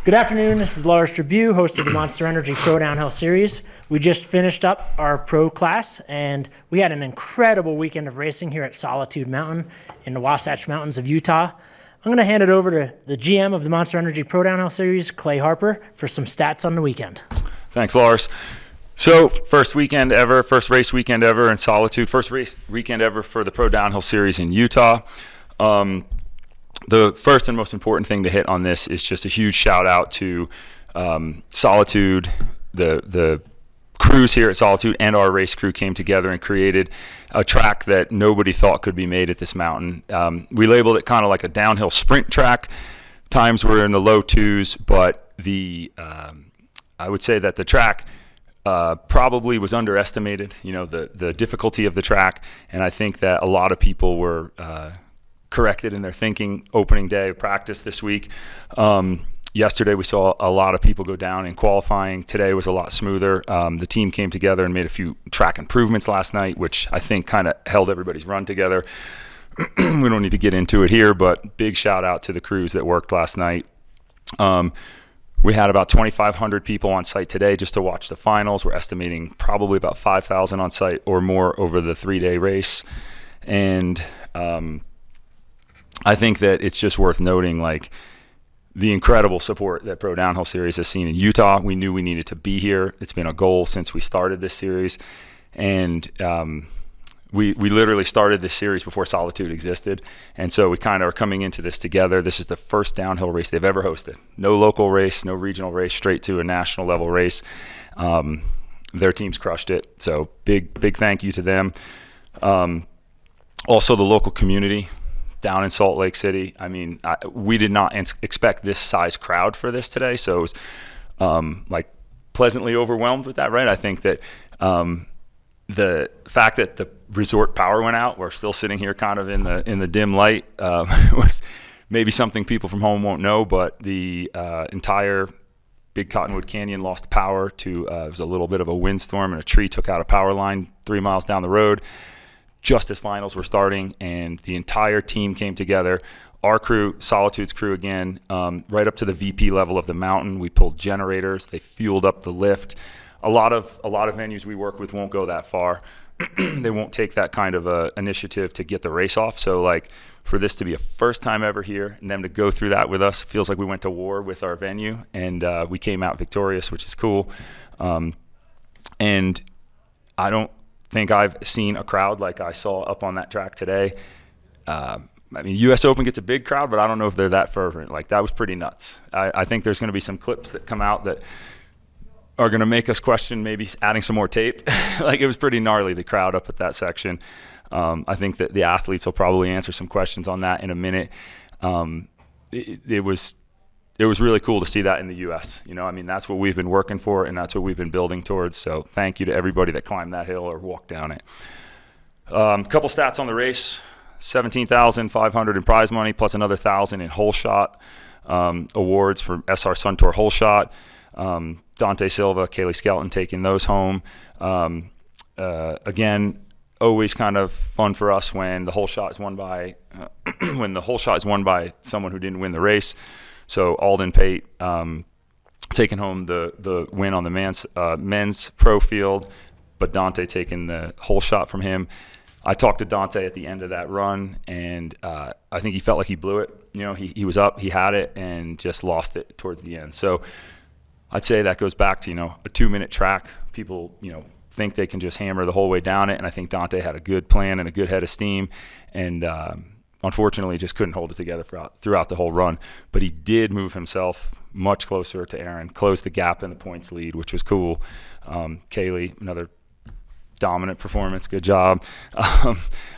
Good afternoon, this is Lars Tribune, host of the Monster Energy Pro Downhill Series. We just finished up our pro class and we had an incredible weekend of racing here at Solitude Mountain in the Wasatch Mountains of Utah. I'm going to hand it over to the GM of the Monster Energy Pro Downhill Series, Clay Harper, for some stats on the weekend. Thanks, Lars. So, first race weekend ever in Solitude, first race weekend ever for the Pro Downhill Series in Utah. The first and most important thing to hit on this is just a huge shout out to Solitude. The crews here at Solitude and our race crew came together and created a track that nobody thought could be made at this mountain. We labeled it kind of like a downhill sprint track. Times were in the low twos, but I would say that the track probably was underestimated, the difficulty of the track, and I think that a lot of people were corrected in their thinking opening day of practice this week. Yesterday we saw a lot of people go down in qualifying. Today was a lot smoother. The team came together and made a few track improvements last night, which I think kind of held everybody's run together. We don't need to get into it here, but big shout out to the crews that worked last night. We had about 2,500 people on site today just to watch the finals. We're estimating probably about 5,000 on site or more over the 3-day race. And I think that it's just worth noting, the incredible support that Pro Downhill Series has seen in Utah. We knew we needed to be here. It's been a goal since we started this series. And we literally started this series before Solitude existed. And so we kind of are coming into this together. This is the first downhill race they've ever hosted. No local race, no regional race, straight to a national level race. Their team's crushed it. So big thank you to them. Also the local community down in Salt Lake City. I mean, we did not expect this size crowd for this today, so it was pleasantly overwhelmed with that, right? I think that the fact that the resort power went out, we're still sitting here kind of in the dim light, was maybe something people from home won't know, but the entire Big Cottonwood Canyon lost power to, it was a little bit of a windstorm and a tree took out a power line 3 miles down the road. Just as finals were starting, and the entire team came together. Our crew, Solitude's crew again, right up to the VP level of the mountain. We pulled generators. They fueled up the lift. A lot of venues we work with won't go that far. They won't take that kind of initiative to get the race off. So for this to be a first time ever here and them to go through that with us, feels like we went to war with our venue, and we came out victorious, which is cool. And I don't think I've seen a crowd like I saw up on that track today. US Open gets a big crowd, but I don't know if they're that fervent. That was pretty nuts. I think there's going to be some clips that come out that are going to make us question maybe adding some more tape. It was pretty gnarly, the crowd up at that section. I think that the athletes will probably answer some questions on that in a minute. It was really cool to see that in the U.S. That's what we've been working for, and that's what we've been building towards. So thank you to everybody that climbed that hill or walked down it. Couple stats on the race: $17,500 in prize money, plus another $1,000 in hole shot awards for SR Suntour hole shot. Dante Silva, Kaylee Skelton taking those home. Again, always kind of fun for us when the hole shot is won by someone who didn't win the race. So Alden Pate taking home the win on the men's pro field, but Dante taking the whole shot from him. I talked to Dante at the end of that run, and I think he felt like he blew it. He was up, he had it, and just lost it towards the end. So I'd say that goes back to, a 2-minute track. People, think they can just hammer the whole way down it, and I think Dante had a good plan and a good head of steam, and unfortunately, just couldn't hold it together throughout the whole run. But he did move himself much closer to Aaron, closed the gap in the points lead, which was cool. Kaylee, another dominant performance. Good job.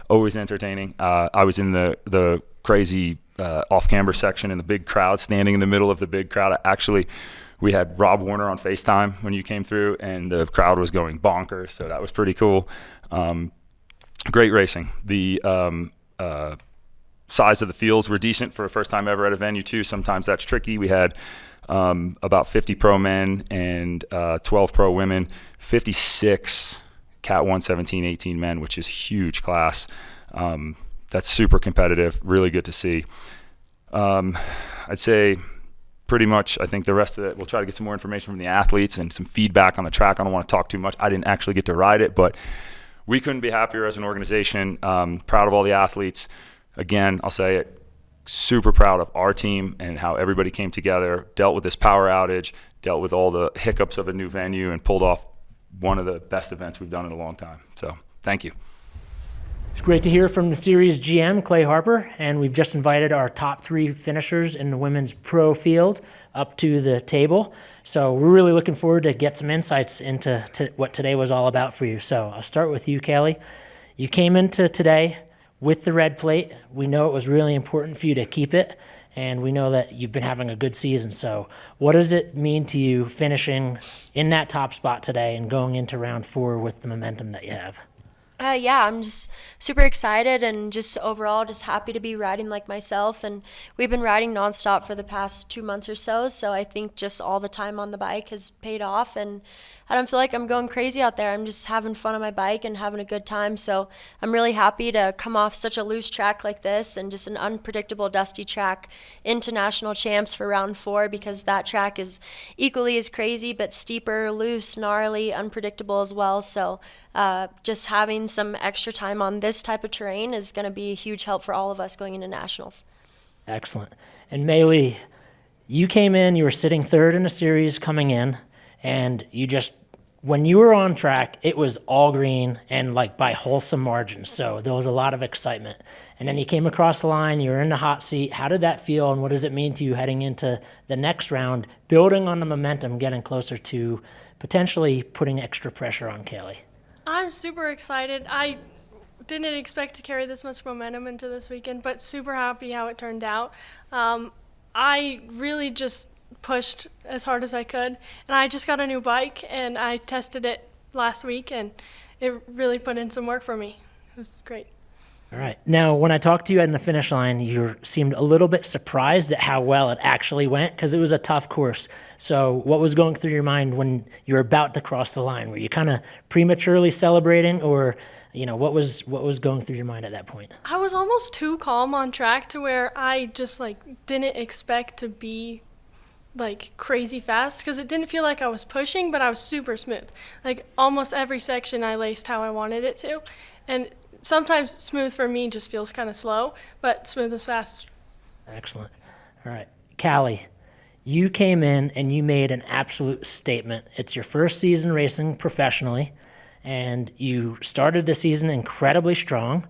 Always entertaining. I was in the crazy off-camber section in the big crowd, standing in the middle of the big crowd. We had Rob Warner on FaceTime when you came through, and the crowd was going bonkers, so that was pretty cool. Great racing. The size of the fields were decent for a first time ever at a venue too. Sometimes that's tricky. We had about 50 pro men and 12 pro women, 56 Cat 1, 17, 18 men, which is huge class. That's super competitive, really good to see. I'd say pretty much, I think the rest of it, we'll try to get some more information from the athletes and some feedback on the track. I don't want to talk too much. I didn't actually get to ride it, but we couldn't be happier as an organization. Proud of all the athletes. Again, I'll say it, super proud of our team and how everybody came together, dealt with this power outage, dealt with all the hiccups of a new venue, and pulled off one of the best events we've done in a long time. So thank you. It's great to hear from the series GM, Clay Harper, and we've just invited our top 3 finishers in the women's pro field up to the table. So we're really looking forward to get some insights into what today was all about for you. So I'll start with you, Kaylee. You came into today with the red plate. We know it was really important for you to keep it, and we know that you've been having a good season. So what does it mean to you finishing in that top spot today and going into round 4 with the momentum that you have? Yeah, I'm just super excited and just overall just happy to be riding like myself. And we've been riding nonstop for the past 2 months or so. So I think just all the time on the bike has paid off. And I don't feel like I'm going crazy out there. I'm just having fun on my bike and having a good time. So I'm really happy to come off such a loose track like this and just an unpredictable, dusty track into national champs for round 4, because that track is equally as crazy, but steeper, loose, gnarly, unpredictable as well. So just having some extra time on this type of terrain is going to be a huge help for all of us going into nationals. Excellent. And Maylee, you came in, you were sitting 3rd in the series coming in, and you just, when you were on track, it was all green and like by wholesome margins. So there was a lot of excitement. And then you came across the line, you were in the hot seat. How did that feel, and what does it mean to you heading into the next round, building on the momentum, getting closer to potentially putting extra pressure on Kaylee? I'm super excited. I didn't expect to carry this much momentum into this weekend, but super happy how it turned out. I really just pushed as hard as I could, and I just got a new bike, and I tested it last week, and it really put in some work for me. It was great. All right. Now, when I talked to you at the finish line, you seemed a little bit surprised at how well it actually went, because it was a tough course. So what was going through your mind when you were about to cross the line? Were you kind of prematurely celebrating, or what was going through your mind at that point? I was almost too calm on track to where I just didn't expect to be crazy fast, because it didn't feel like I was pushing, but I was super smooth. Almost every section I laced how I wanted it to, and sometimes smooth for me just feels kind of slow, but smooth is fast. Excellent. All right. Callie, you came in and you made an absolute statement. It's your first season racing professionally, and you started the season incredibly strong.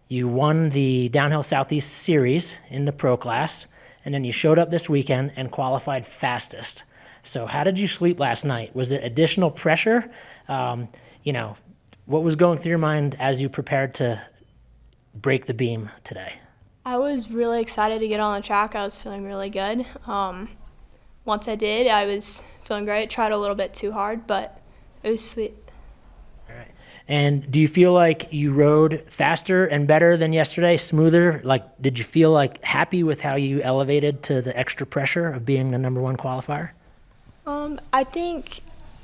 You won the Downhill Southeast Series in the pro class, and then you showed up this weekend and qualified fastest. So how did you sleep last night? Was it additional pressure? What was going through your mind as you prepared to break the beam today? I was really excited to get on the track. I was feeling really good. Once I did, I was feeling great. Tried a little bit too hard, but it was sweet. All right. And do you feel like you rode faster and better than yesterday, smoother? Did you feel happy with how you elevated to the extra pressure of being the number 1 qualifier?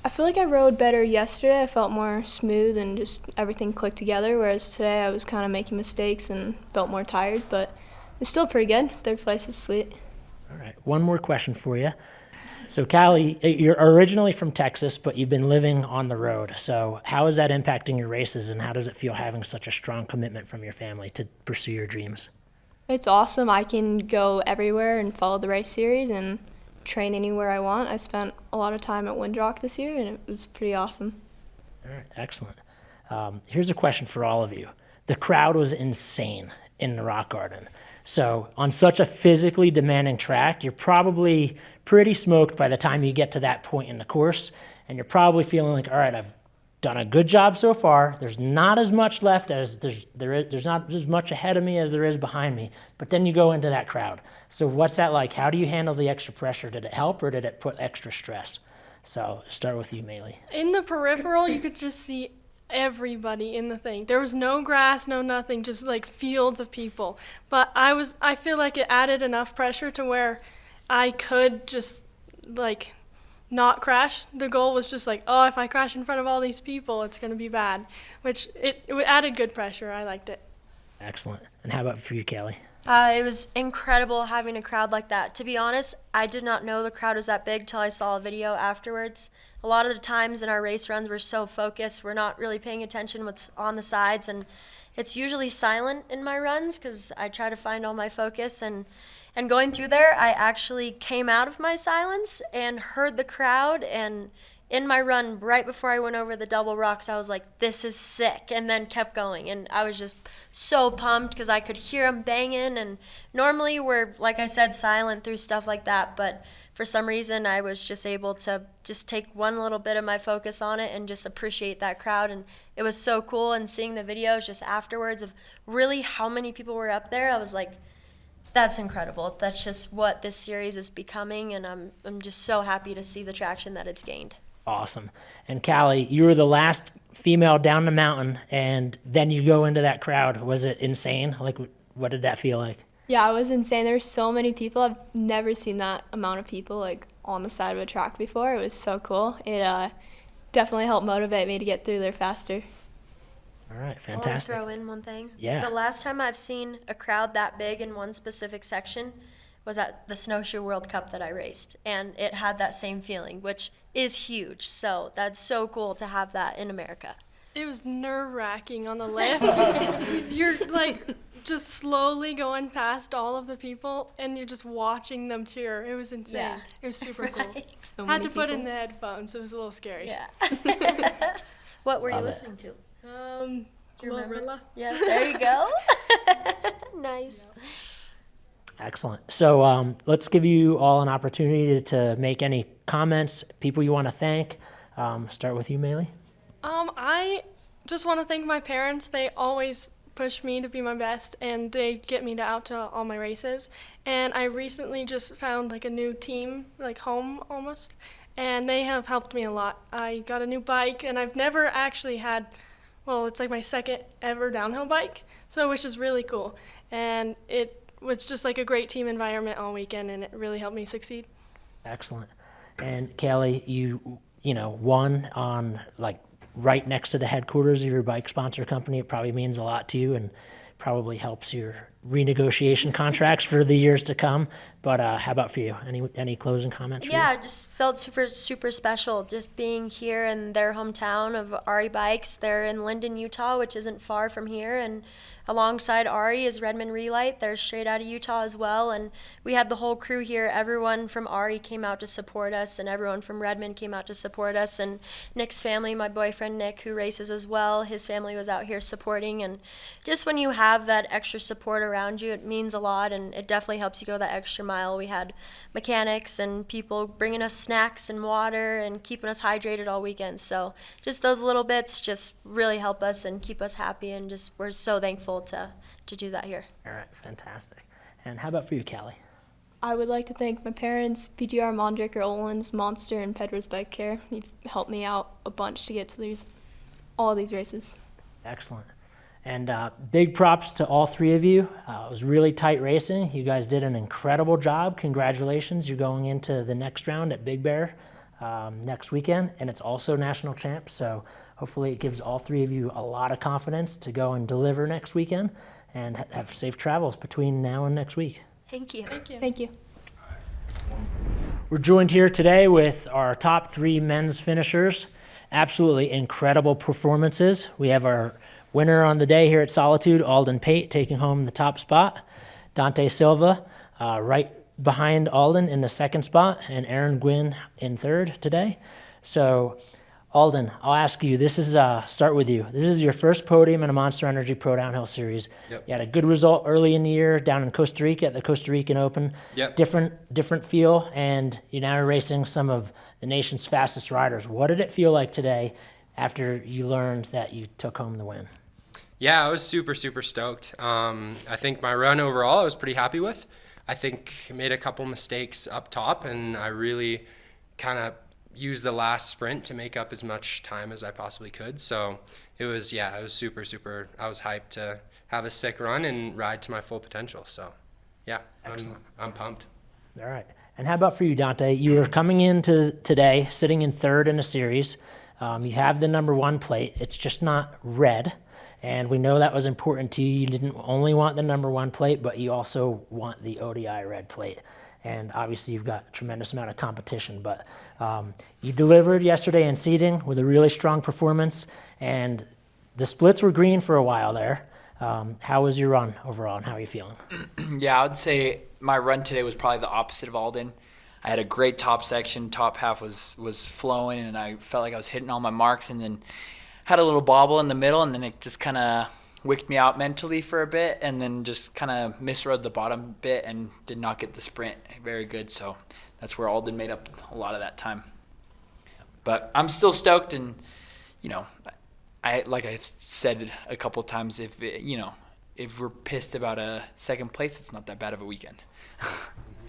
I feel like I rode better yesterday. I felt more smooth and just everything clicked together, whereas today I was kind of making mistakes and felt more tired, but it's still pretty good. 3rd place is sweet. All right. One more question for you. So, Callie, you're originally from Texas, but you've been living on the road. So how is that impacting your races, and how does it feel having such a strong commitment from your family to pursue your dreams? It's awesome. I can go everywhere and follow the race series and train anywhere I want. I spent a lot of time at Windrock this year, and it was pretty awesome. All right, excellent. Here's a question for all of you. The crowd was insane in the Rock Garden. So on such a physically demanding track, you're probably pretty smoked by the time you get to that point in the course, and you're probably feeling like, all right, I've done a good job so far. There's not as much left as there's not as much ahead of me as there is behind me. But then you go into that crowd. So what's that like? How do you handle the extra pressure? Did it help, or did it put extra stress? So start with you, Maylee. In the peripheral, you could just see everybody in the thing. There was no grass, no nothing, just fields of people. But I feel like it added enough pressure to where I could just not crash. The goal was just if I crash in front of all these people, it's going to be bad, which it added good pressure. I liked it. Excellent. And how about for you, Callie? It was incredible having a crowd like that. To be honest, I did not know the crowd was that big till I saw a video afterwards. A lot of the times in our race runs, we're so focused, we're not really paying attention what's on the sides, and it's usually silent in my runs because I try to find all my focus. And going through there, I actually came out of my silence and heard the crowd, and in my run, right before I went over the double rocks, I was like, this is sick, and then kept going. And I was just so pumped because I could hear them banging. And normally we're, like I said, silent through stuff like that. But for some reason, I was just able to just take one little bit of my focus on it and just appreciate that crowd. And it was so cool. And seeing the videos just afterwards of really how many people were up there, I was like, that's incredible. That's just what this series is becoming. And I'm just so happy to see the traction that it's gained. Awesome. And Callie, you were the last female down the mountain, and then you go into that crowd. Was it insane? Like, what did that feel like? Yeah, it was insane. There were so many people. I've never seen that amount of people like on the side of a track before. It was so cool. It definitely helped motivate me to get through there faster. All right, I want to fantastic. throw in one thing. Yeah. The last time I've seen a crowd that big in one specific section was at the Snowshoe World Cup that I raced, and it had that same feeling, which is huge. So that's so cool to have that in America. It was nerve-wracking on the lift. You're like just slowly going past all of the people, and you're just watching them cheer. It was insane. Yeah. It was super cool. Right. So Had many to put in people. the headphones. It was a little scary. Yeah. What were you Love it. listening to? Do you remember? Glorilla. Yeah, there you go. Nice. Excellent. So let's give you all an opportunity to make any comments, people you want to thank. Start with you, Maylee. I just want to thank my parents. They always push me to be my best, and they get me out to all my races. And I recently just found like a new team, like home almost, and they have helped me a lot. I got a new bike, and I've never actually had, well, it's like my second ever downhill bike, so which is really cool. And it was just like a great team environment all weekend, and it really helped me succeed. Excellent. And Kelly, you won on like right next to the headquarters of your bike sponsor company. It probably means a lot to you and probably helps your renegotiation contracts for the years to come. But how about for you? Any closing comments? For Yeah, you? I just felt super special just being here in their hometown of Ari Bikes. They're in Linden, Utah, which isn't far from here, and alongside Ari is Redmond Relight. They're straight out of Utah as well, and we had the whole crew here. Everyone from Ari came out to support us, and everyone from Redmond came out to support us, and Nick's family, my boyfriend Nick, who races as well, his family was out here supporting. And just when you have that extra support around you, it means a lot, and it definitely helps you go that extra mile. We had mechanics and people bringing us snacks and water and keeping us hydrated all weekend. So just those little bits just really help us and keep us happy, and just we're so thankful to do that here. All right, fantastic. And how about for you, Callie? I would like to thank my parents, PGR, Mondricker, Olin's, Monster, and Pedro's Bike Care. You've helped me out a bunch to get to all these races. Excellent. And big props to all three of you. It was really tight racing. You guys did an incredible job. Congratulations. You're going into the next round at Big Bear next weekend, and it's also national champs. So hopefully it gives all three of you a lot of confidence to go and deliver next weekend and have safe travels between now and next week. Thank you. Thank you. Thank you. We're joined here today with our top three men's finishers. Absolutely incredible performances. We have our winner on the day here at Solitude, Alden Pate, taking home the top spot. Dante Silva right behind Alden in the second spot, and Aaron Gwin in third today. So, Alden, I'll ask you, this is start with you. This is your first podium in a Monster Energy Pro Downhill Series. Yep. You had a good result early in the year down in Costa Rica at the Costa Rican Open. Yep. Different feel, and you're now racing some of the nation's fastest riders. What did it feel like today after you learned that you took home the win? Yeah, I was super stoked. I think my run overall I was pretty happy with. I think I made a couple mistakes up top, and I really kind of used the last sprint to make up as much time as I possibly could. So it was super. I was hyped to have a sick run and ride to my full potential. So yeah, I'm pumped. All right. And how about for you, Dante? You were coming into today, sitting in third in a series. You have the number one plate. It's just not red. And we know that was important to you. You didn't only want the number 1 plate, but you also want the ODI Red Plate. And obviously you've got a tremendous amount of competition, but you delivered yesterday in seeding with a really strong performance, and the splits were green for a while there. How was your run overall, and how are you feeling? Yeah, I would say my run today was probably the opposite of Alden. I had a great top section. Top half was flowing, and I felt like I was hitting all my marks, and then had a little bobble in the middle, and then it just kind of wicked me out mentally for a bit, and then just kind of misrode the bottom bit and did not get the sprint very good. So that's where Alden made up a lot of that time. But I'm still stoked, and like I've said a couple times, if we're pissed about a second place, it's not that bad of a weekend.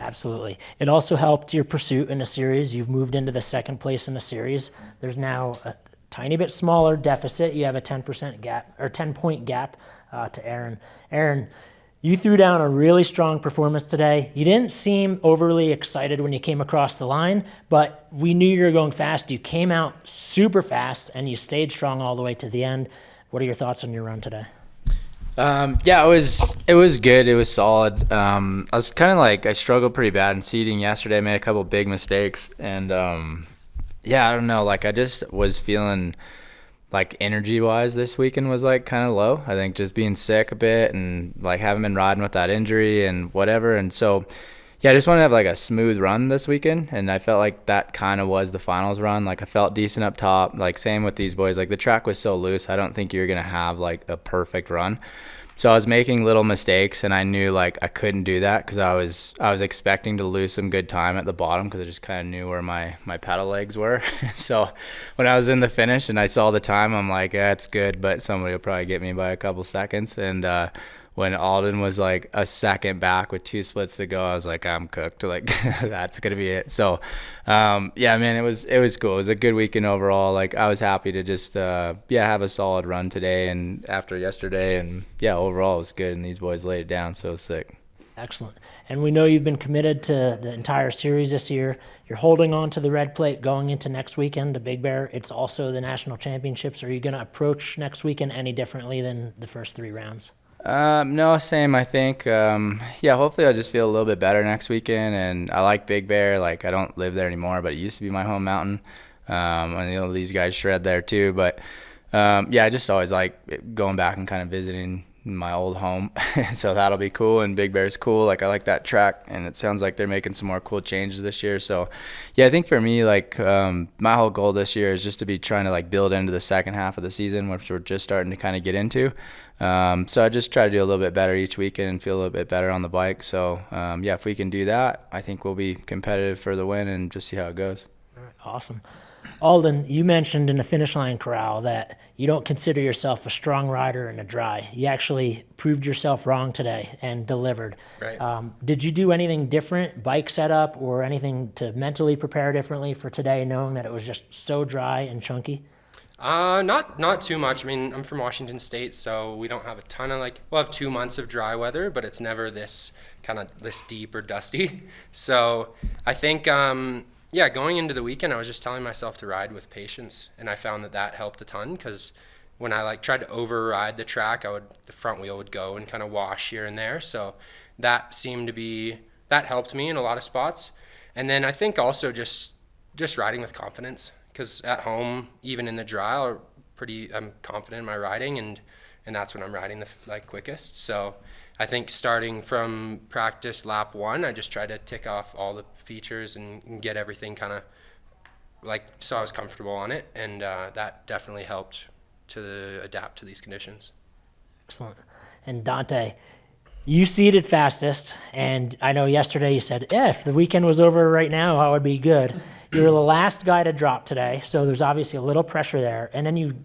Absolutely. It also helped your pursuit in the series. You've moved into the second place in the series. There's now a tiny bit smaller deficit. You have a 10% gap, or 10-point gap to Aaron. Aaron, you threw down a really strong performance today. You didn't seem overly excited when you came across the line, but we knew you were going fast. You came out super fast, and you stayed strong all the way to the end. What are your thoughts on your run today? Yeah, it was good. It was solid. I was kind of like, I struggled pretty bad in seeding yesterday. I made a couple big mistakes, and yeah, I don't know. Like, I just was feeling like energy-wise this weekend was like kind of low. I think just being sick a bit and like haven't been riding with that injury and whatever. And so, yeah, I just wanted to have like a smooth run this weekend, and I felt like that kind of was the finals run. Like, I felt decent up top. Like, same with these boys. Like, the track was so loose, I don't think you're gonna have like a perfect run. So I was making little mistakes, and I knew like I couldn't do that because I was expecting to lose some good time at the bottom because I just kind of knew where my pedal legs were. So when I was in the finish and I saw the time, I'm like, yeah, it's good, but somebody will probably get me by a couple seconds. And when Alden was like a second back with 2 splits to go, I was like, I'm cooked. Like, that's gonna be it. So yeah, man, it was cool. It was a good weekend overall. Like, I was happy to just have a solid run today and after yesterday, and yeah, overall it was good, and these boys laid it down, so it was sick. Excellent. And we know you've been committed to the entire series this year. You're holding on to the red plate going into next weekend, the Big Bear. It's also the national championships. Are you going to approach next weekend any differently than the first 3 rounds? No, same, I think. Yeah, hopefully I'll just feel a little bit better next weekend. And I like Big Bear. Like, I don't live there anymore, but it used to be my home mountain. And these guys shred there too. But yeah, I just always like going back and kind of visiting my old home. So that'll be cool. And Big Bear's cool. Like, I like that track, and it sounds like they're making some more cool changes this year. So yeah, I think for me, like, my whole goal this year is just to be trying to like build into the second half of the season, which we're just starting to kind of get into. So I just try to do a little bit better each weekend and feel a little bit better on the bike. So yeah, if we can do that, I think we'll be competitive for the win and just see how it goes. All right, awesome. Alden, you mentioned in the finish line corral that you don't consider yourself a strong rider in a dry. You actually proved yourself wrong today and delivered. Right. Did you do anything different, bike setup, or anything to mentally prepare differently for today, knowing that it was just so dry and chunky? Not too much. I mean, I'm from Washington State, so we don't have a ton of we'll have 2 months of dry weather, but it's never this deep or dusty. So I think, yeah, going into the weekend, I was just telling myself to ride with patience, and I found that helped a ton, because when I tried to override the track, the front wheel would go and kind of wash here and there. So that helped me in a lot of spots. And then I think also just riding with confidence, because at home, even in the dry, I'm confident in my riding, and that's when I'm riding the quickest. So I think starting from practice lap 1, I just tried to tick off all the features and get everything kind of so I was comfortable on it, and that definitely helped to adapt to these conditions. Excellent. And Dante, you seeded fastest, and I know yesterday you said, if the weekend was over right now, I would be good. You were the last guy to drop today, so there's obviously a little pressure there, and then you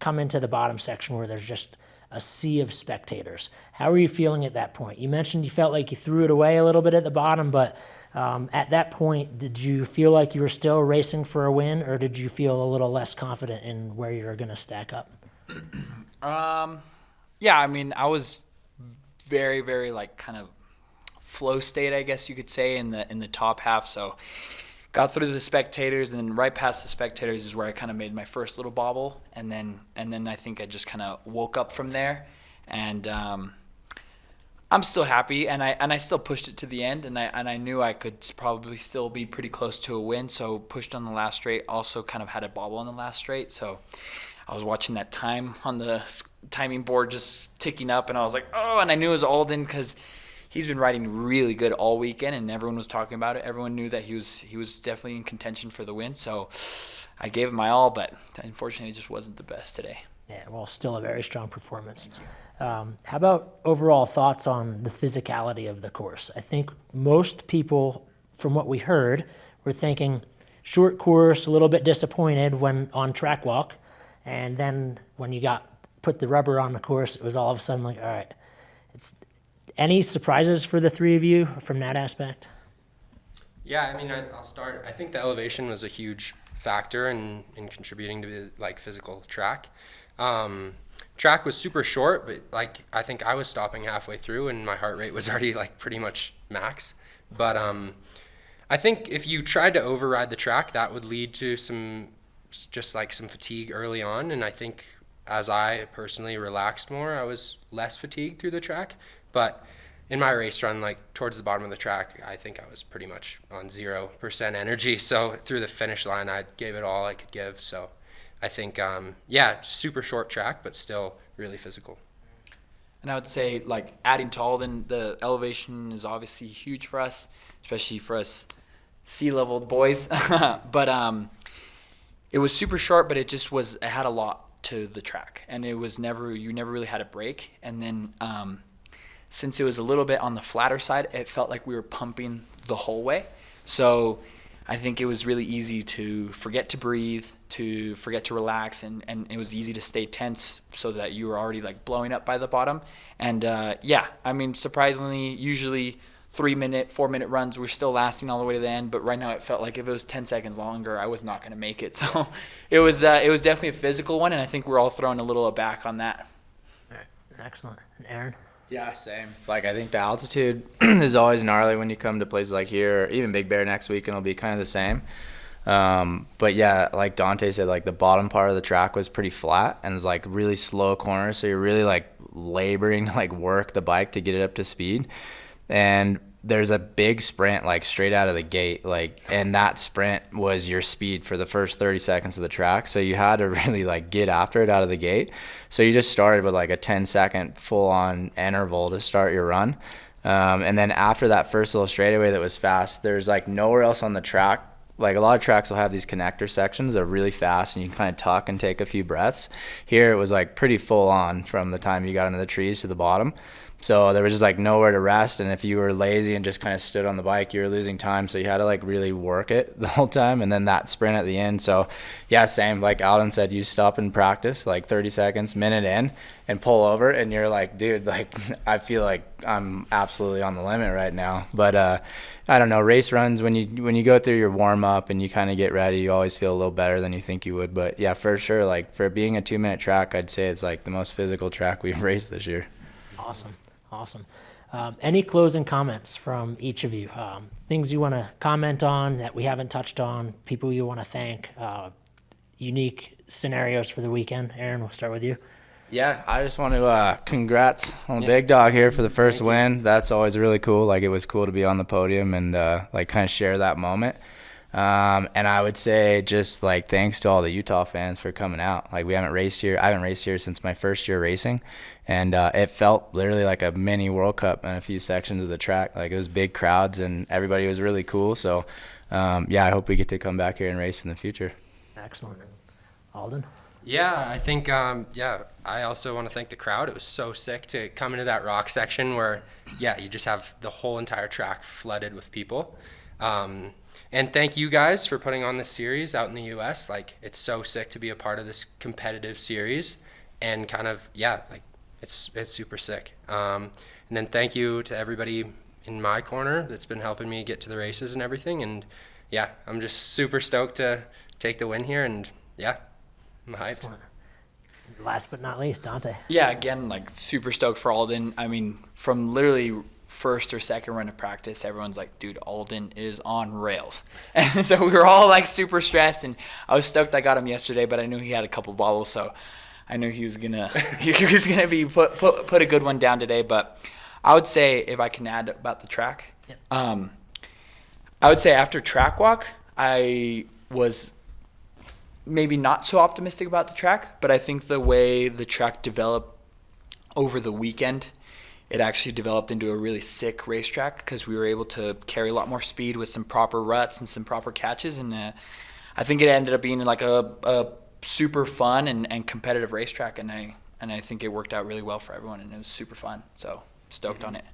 come into the bottom section where there's just a sea of spectators. How are you feeling at that point? You mentioned you felt like you threw it away a little bit at the bottom, but at that point, did you feel like you were still racing for a win, or did you feel a little less confident in where you were going to stack up? Yeah, I mean, I was very, very kind of flow state, I guess you could say, in the top half. So got through the spectators, and then right past the spectators is where I kind of made my first little bobble, and then I think I just kind of woke up from there, and I'm still happy, and I still pushed it to the end, and I knew I could probably still be pretty close to a win, so pushed on the last straight. Also kind of had a bobble on the last straight, so I was watching that time on the timing board just ticking up, and I was like, oh, and I knew it was Alden because he's been riding really good all weekend, and everyone was talking about it. Everyone knew that he was definitely in contention for the win, so I gave him my all, but unfortunately it just wasn't the best today. Yeah, well, still a very strong performance. How about overall thoughts on the physicality of the course? I think most people, from what we heard, were thinking short course, a little bit disappointed when on track walk, and then when you put the rubber on the course, it was all of a sudden like, all right. Any surprises for the three of you from that aspect? Yeah, I mean, I'll start. I think the elevation was a huge factor in contributing to the physical track. Track was super short, but I think I was stopping halfway through and my heart rate was already pretty much max. But I think if you tried to override the track, that would lead to some fatigue early on. And I think as I personally relaxed more, I was less fatigued through the track. But in my race run, towards the bottom of the track, I think I was pretty much on 0% energy. So through the finish line, I gave it all I could give. So I think, super short track, but still really physical. And I would say, adding to Alden, the elevation is obviously huge for us, especially for us sea-level boys. But it was super short, but it had a lot to the track. And you never really had a break. And then since it was a little bit on the flatter side, it felt like we were pumping the whole way. So I think it was really easy to forget to breathe, to forget to relax, and it was easy to stay tense so that you were already blowing up by the bottom. And surprisingly, usually 3-minute, 4-minute runs were still lasting all the way to the end, but right now it felt like if it was 10 seconds longer, I was not going to make it. So it was definitely a physical one, and I think we're all throwing a little aback on that. All right, excellent. And Aaron? Yeah, same. I think the altitude is always gnarly when you come to places like here, or even Big Bear next week, and it'll be kind of the same. But yeah, like Dante said, the bottom part of the track was pretty flat and it was really slow corners. So you're really laboring to work the bike to get it up to speed. And there's a big sprint straight out of the gate, and that sprint was your speed for the first 30 seconds of the track. So you had to really get after it out of the gate. So you just started with a 10-second full-on interval to start your run. And then after that first little straightaway that was fast, there's nowhere else on the track. A lot of tracks will have these connector sections that are really fast and you can kind of tuck and take a few breaths. Here it was pretty full on from the time you got into the trees to the bottom. So there was just nowhere to rest, and if you were lazy and just kind of stood on the bike, you were losing time. So you had to really work it the whole time, and then that sprint at the end. So yeah, same. Like Alden said, you stop and practice 30 seconds, minute in, and pull over, and you're dude, I feel like I'm absolutely on the limit right now. But I don't know, race runs, when you go through your warm up and you kind of get ready, you always feel a little better than you think you would. But yeah, for sure, for being a 2-minute track, I'd say it's the most physical track we've raced this year. Awesome. Any closing comments from each of you? Things you want to comment on that we haven't touched on, people you want to thank, unique scenarios for the weekend? Aaron, we'll start with you. Yeah, I just want to congrats on the big dog here for the first win. That's always really cool. It was cool to be on the podium and kind of share that moment. And I would say just thanks to all the Utah fans for coming out. I haven't raced here since my first year racing, and it felt literally like a mini World Cup in a few sections of the track. It was big crowds and everybody was really cool. So I hope we get to come back here and race in the future. Excellent. Alden? Yeah, I think, I also want to thank the crowd. It was so sick to come into that rock section where, you just have the whole entire track flooded with people. And thank you guys for putting on this series out in the U.S. It's so sick to be a part of this competitive series and kind of, it's super sick. And then thank you to everybody in my corner that's been helping me get to the races and everything. And I'm just super stoked to take the win here, and I'm hyped. Last but not least, Dante. Yeah, again, super stoked for Alden. I mean, from literally first or second run of practice, everyone's like, dude, Alden is on rails. And so we were all like super stressed, and I was stoked I got him yesterday, but I knew he had a couple bobbles, so I knew he was gonna be put a good one down today. But I would say, if I can add about the track, I would say after track walk, I was maybe not so optimistic about the track, but I think the way the track developed over the weekend, it actually developed into a really sick racetrack because we were able to carry a lot more speed with some proper ruts and some proper catches. And I think it ended up being like a super fun and competitive racetrack. And I think it worked out really well for everyone, and it was super fun. So stoked on it.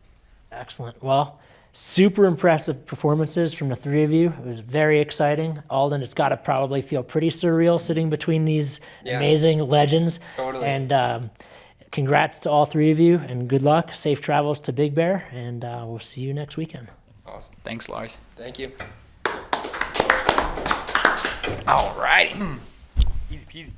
Excellent. Well, super impressive performances from the three of you. It was very exciting. Alden, it's got to probably feel pretty surreal sitting between these amazing legends. Totally. And congrats to all three of you, and good luck. Safe travels to Big Bear, and we'll see you next weekend. Awesome. Thanks, Lars. Thank you. All righty. Easy peasy.